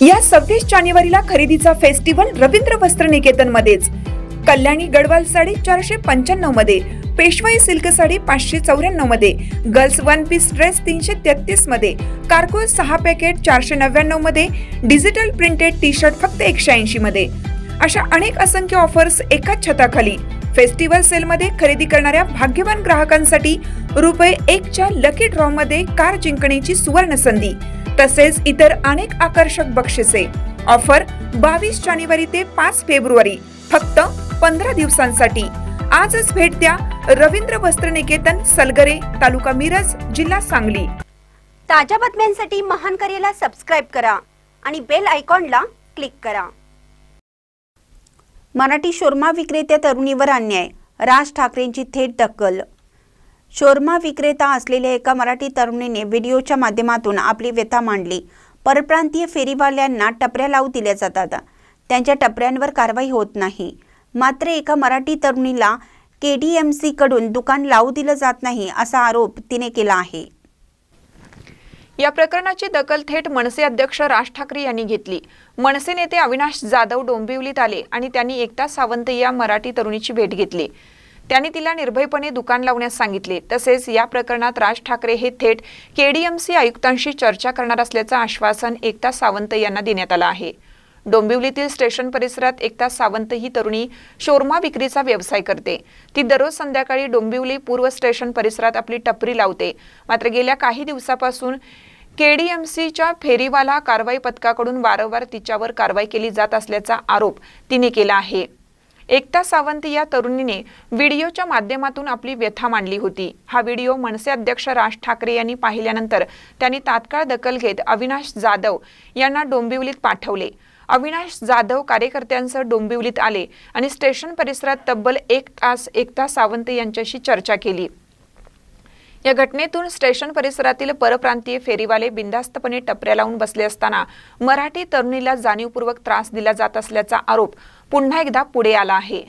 या 26 जानेवारीला खरेदीचा फेस्टिवल रवींद्र वस्त्र निकेतन मध्येच। कल्याणी गडवाल साडी 495 मध्ये, पेशवाई सिल्क साडी 594 मध्ये, गर्ल्स वन पीस ड्रेस 333 मध्ये, कार्गो 6 पॅकेट 499 मध्ये, डिजिटल प्रिंटेड टी शर्ट फक्त 180 मध्ये। अशा अनेक असंख्य ऑफर्स एकाच छताखाली। फेस्टिवल सेल मध्ये खरेदी करणाऱ्या भाग्यवान ग्राहकांसाठी ₹1 च्या लकी ड्रॉ मध्ये कार जिंकण्याची सुवर्ण संधी, तसेच इतर अनेक आकर्षक बक्षिसे। ऑफर 22 जानेवारी ते 5 फेब्रुवारी, फक्त 15 दिवसांसाठी। आजच भेट द्या रवींद्र वस्त्र निकेतन, सलगरे, तालुका मिरज, जिल्हा सांगली। ताज्या बातम्यांसाठी महान करेला सबस्क्राइब करा आणि बेल आयकॉनला क्लिक करा। मराठी शोरमा विक्रेत्या तरुणीवर अन्याय, राज ठाकरेंची थेट दखल। शोरमा विक्रेता असलेल्या एका मराठी तरुणीने व्हिडिओच्या माध्यमातून आपली व्यथा मांडली। परप्रांतीय फेरीवाल्यांना टपऱ्या लावू दिल्या जातात, त्यांच्या टपऱ्यांवर कारवाई होत नाही। मात्र एका मराठी तरुणीला KDMC कडून दुकान लावू दिलं जात नाही असा आरोप तिने केला आहे। या प्रकरणाची दखल थेट मनसे अध्यक्ष राज ठाकरे यांनी घेतली। मनसे नेते अविनाश जाधव डोंबिवलीत आले आणि त्यांनी एकता सावंत या मराठी तरुणीची भेट घेतली। त्यांनी तिला निर्भयपणे दुकान लावण्यास सांगितले। तसेच या प्रकरणात राज ठाकरे हे थेट KDMC आयुक्तांशी चर्चा करणार असल्याचं आश्वासन एकता सावंत यांना देण्यात आलं आहे। डोंबिवलीतील स्टेशन परिसरात एकता सावंत ही तरुणी शोरमा विक्रीचा व्यवसाय करते। ती दररोज संध्याकाळी डोंबिवली पूर्व स्टेशन परिसरात आपली टपरी लावते। मात्र गेल्या काही दिवसापासून KDMCच्या फेरीवाला कारवाई पथकाकडून वारंवार तिच्यावर कारवाई केली जात असल्याचा आरोप तिने केला आहे। एकता सावंत या तरुणीने व्हिडिओच्या माध्यमातून आपली व्यथा मांडली होती। हा व्हिडिओ मनसे अध्यक्ष राज ठाकरे यांनी पाहिल्यानंतर त्यांनी तात्काळ दखल घेत अविनाश जाधव यांना डोंबिवलीत पाठवले। अविनाश जाधव कार्यकर्त्यांसह डोंबिवलीत आले आणि स्टेशन परिसरात तब्बल 1 तास एकता सावंत यांच्याशी चर्चा केली। या घटनेतून स्टेशन परिसरातील परप्रांतीय फेरीवाले बिनधास्तपणे टपऱ्या लावून बसले असताना मराठी तरुणीला जाणीवपूर्वक त्रास दिला जात असल्याचा आरोप पुन्हा एकदा पुढे आला आहे।